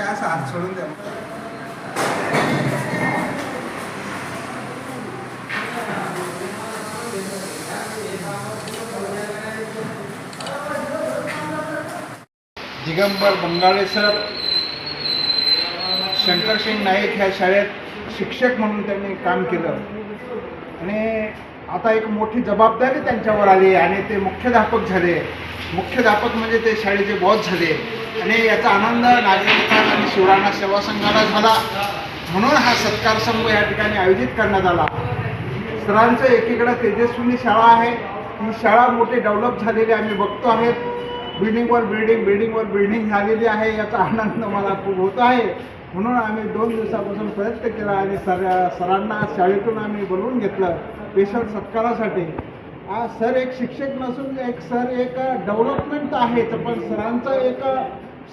असं हात सोडून द्या. दिगंबर बंगाळे सर, शंकरसिंग नाईक ह्या शाळेत शिक्षक म्हणून त्यांनी काम केलं आणि आता एक मोठी जबाबदारी त्यांच्यावर आली आणि ते मुख्याध्यापक झाले. मुख्याध्यापक म्हणजे ते शाळेचे बॉस झाले आणि याचा आनंद नागरिकांना आणि शिवराणा सेवा संघाला झाला. म्हणून हा सत्कार संघ या ठिकाणी आयोजित करण्यात आला. सरांचं एकीकडे तेजस्विनी शाळा आहे. ही शाळा मोठी डेव्हलप झालेली आम्ही बघतो आहेत. बिल्डिंगवर बिल्डिंग झालेली आहे. याचा आनंद मला खूप होत आहे. म्हणून आम्ही 2 दिवसापासून प्रयत्न केला आणि सरांना शाळेतून आम्ही बोलवून घेतलं स्पेशल सत्कारासाठी. सर एक शिक्षक नसून एक डेव्हलपमेंट आहेच, पण सरांचं एक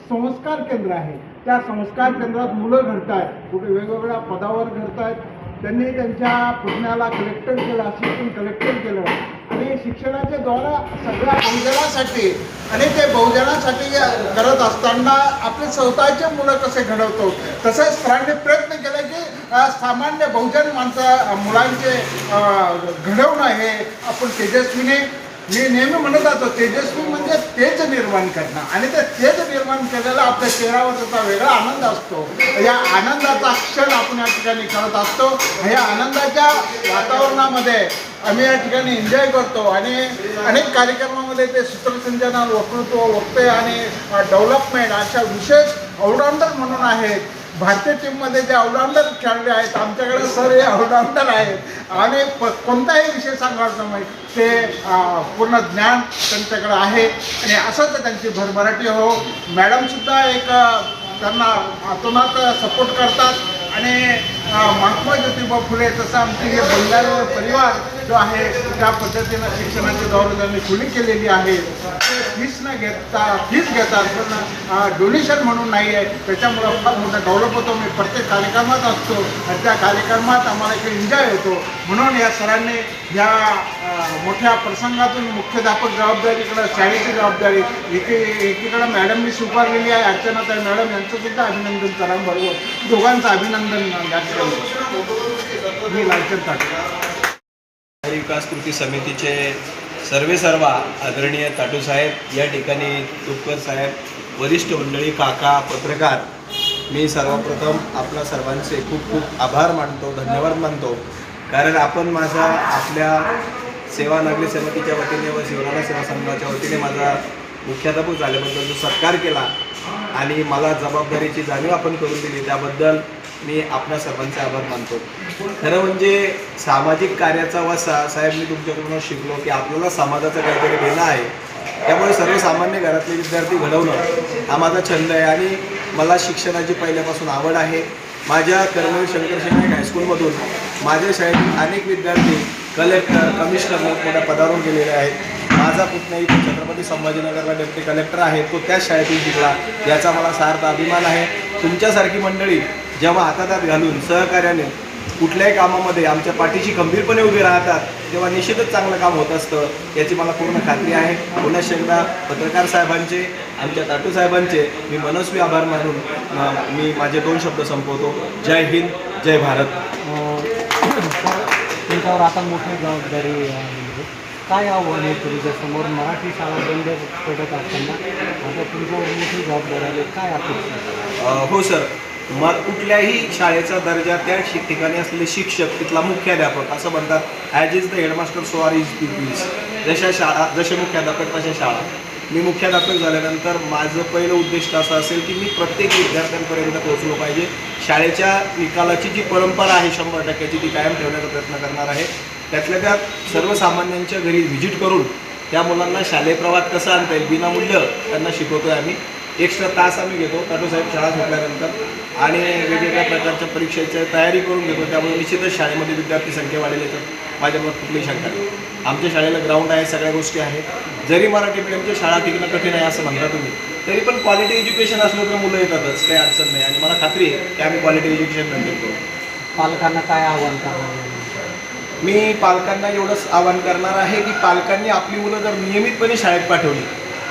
संस्कार केंद्र आहे. त्या संस्कार केंद्रात मुलं घडत आहेत, कुठे वेगवेगळ्या पदावर घडत आहेत. त्यांनी त्यांच्या पुतण्याला कलेक्टर केलं, असिस्टंट कलेक्टर केलं आणि शिक्षणाच्या द्वारा सगळ्या बहुजनासाठी आणि ते बहुजनासाठी करत असताना आपले स्वतःचे मुलं कसे घडवतो तसंच सरांनी प्रयत्न केला की सामान्य बहुजन मुलांचे घडवणं हे आपण तेजस्वीने मी नेहमी म्हणत असतो. तेजस्वी म्हणजे तेज निर्माण करणं आणि ते तेज निर्माण केलेला आपल्या चेहऱ्यावर त्याचा वेगळा आनंद असतो. या आनंदाचा क्षण आपण या ठिकाणी करत असतो. या आनंदाच्या वातावरणामध्ये आम्ही या ठिकाणी एन्जॉय करतो आणि अनेक कार्यक्रमामध्ये ते सूत्रसंचालन, वक्ते आणि डेव्हलपमेंट अशा विशेष ऑलराऊंडर म्हणून आहेत. भारतीय टीममध्ये जे ऑलराऊंडर खेळाडू आहेत आमच्याकडे सर हे ऑलराऊंडर आहेत आणि कोणताही विषय सांगायचा माहीत ते पूर्ण ज्ञान त्यांच्याकडे आहे आणि असंच त्यांची भरभराटी हो. मॅडमसुद्धा एक त्यांना आतोनात सपोर्ट करतात आणि महात्मा ज्योतिबा फुले तसं आमचे हे बंगाली परिवार जो आहे त्या पद्धतीनं शिक्षणाची जबाबदारी खुली केलेली आहे. फीस घेतात पण डोनेशन म्हणून नाही आहे. त्याच्यामुळं फार मोठा डेव्हलप होतो. मी प्रत्येक कार्यक्रमात असतो आणि त्या कार्यक्रमात आम्हाला एक एन्जॉय होतो. म्हणून या सरांनी ह्या मोठ्या प्रसंगातून मुख्याध्यापक जबाबदारीकडं शाळेची जबाबदारी एकीकडं मॅडमनी स्वीकारलेली आहे. अर्चनाताई मॅडम यांचंसुद्धा अभिनंदन सरांबरोबर दोघांचं अभिनंदन या ठिकाणी मी लालचंद ताटू विकास कृती समितीचे सर्व आदरणीय ताटूसाहेब, या ठिकाणी तुपकर साहेब, वरिष्ठ मंडळी, काका, पत्रकार, मी सर्वप्रथम आपल्या सर्वांचे खूप खूप आभार मानतो, धन्यवाद मानतो. कारण आपण माझा आपल्या सेवा नागरी समितीच्या वतीने व शिवराणा सेवा संघाच्या वतीने माझा मुख्याध्यापक झाल्याबद्दल जो सत्कार केला आणि मला जबाबदारीची जाणीव आपण करून दिली त्याबद्दल मी आपल्या सर्वांचे आभार मानतो. खरं म्हणजे सामाजिक कार्याचा वासा साहेब मी तुमच्याकडून शिकलो की आपल्याला समाजाचं काहीतरी देणं आहे. त्यामुळे सर्वसामान्य घरातले विद्यार्थी घडवणं हा माझा छंद आहे आणि मला शिक्षणाची पहिल्यापासून आवड आहे. माझ्या कर्मवीर शंकरसिंग नाईक हायस्कूलमधून माझ्या शाळेतील अनेक विद्यार्थी कलेक्टर, कमिशनर मोठमोठ्या पदावर गेलेले आहेत. माझा पुतण्या इथे छत्रपती संभाजीनगरला डेप्युटी कलेक्टर आहे, तो त्याच शाळेतून शिकला. याचा मला सार्थ अभिमान आहे. तुमच्यासारखी मंडळी जेव्हा हातात घालून सहकार्याने कुठल्याही कामामध्ये आमच्या पाठीशी खंबीरपणे उभी राहतात तेव्हा निश्चितच चांगलं काम होत असतं याची मला पूर्ण खात्री आहे. पुन्हा एकदा पत्रकार साहेबांचे, आमच्या ताटू साहेबांचे मी मनस्वी आभार मानून मी माझे 2 शब्द संपवतो. जय हिंद, जय भारत. तुमच्यावर आता मोठी जबाबदारी आहे. काय आव्हान आहे तुमच्यासमोर? मराठी शाळा बंद पडत असताना आता तुमच्यावर मोठी जबाबदारी आली, काय अपेक्षा? हो सर, मग कुठल्याही शाळेचा दर्जा त्या ठिकाणी असलेले शिक्षक, तिथला मुख्याध्यापक असं म्हणतात as is the headmaster so are is peoples. जसे मुख्याध्यापक तशा शाळा. मी मुख्याध्यापक झाल्यानंतर माझं पहिलं उद्दिष्ट असं असेल की मी प्रत्येक विद्यार्थ्यांपर्यंत पोहोचलो पाहिजे. शाळेच्या निकालाची जी परंपरा आहे 100% ती कायम ठेवण्याचा प्रयत्न करणार आहे. त्यातल्या त्यात सर्वसामान्यांच्या घरी व्हिजिट करून त्या मुलांना शालेय प्रवाहात कसं आणता येईल विनामूल्य त्यांना शिकवतोय आम्ही. एक्स्ट्रा तास आम्ही घेतो ताटूसाहेब शाळा सुटल्यानंतर आणि वेगवेगळ्या प्रकारच्या परीक्षेची तयारी करून घेतो. त्यामुळे निश्चितच शाळेमध्ये विद्यार्थी संख्या वाढेल याच्यात माझ्यावर कुठलीही शंका नाही. आमच्या शाळेला ग्राउंड आहे, सगळ्या गोष्टी आहेत. जरी मराठी मीडियमची शाळा टिकणं कठीण आहे असं म्हणता तुम्ही, तरी पण क्वालिटी एज्युकेशन असलं तर मुलं येतातच, काही अडचण नाही. आणि मला खात्री आहे की आम्ही क्वालिटी एज्युकेशन मेंटेन करू. पालकांना काय आव्हान करणार? मी पालकांना एवढंच आवाहन करणार आहे की पालकांनी आपली मुलं जर नियमितपणे शाळेत पाठवली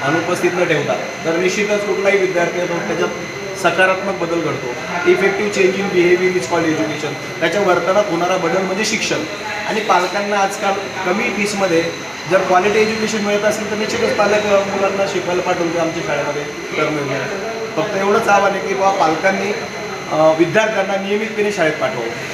अनुपस्थित न ठेवता तर निश्चितच कुठलाही विद्यार्थी असो त्याच्यात सकारात्मक बदल घडतो. Effective change in behaviour is called education. त्याच्या वर्तनात होणारा बदल म्हणजे शिक्षण. आणि पालकांना आजकाल कमी फीसमध्ये जर क्वालिटी एज्युकेशन मिळत असेल तर निश्चितच पालक मुलांना शिकवायला पाठवून आमच्या शाळेमध्ये करणं. फक्त एवढंच आव्हान आहे की बाबा पालकांनी विद्यार्थ्यांना नियमितपणे शाळेत पाठवावं.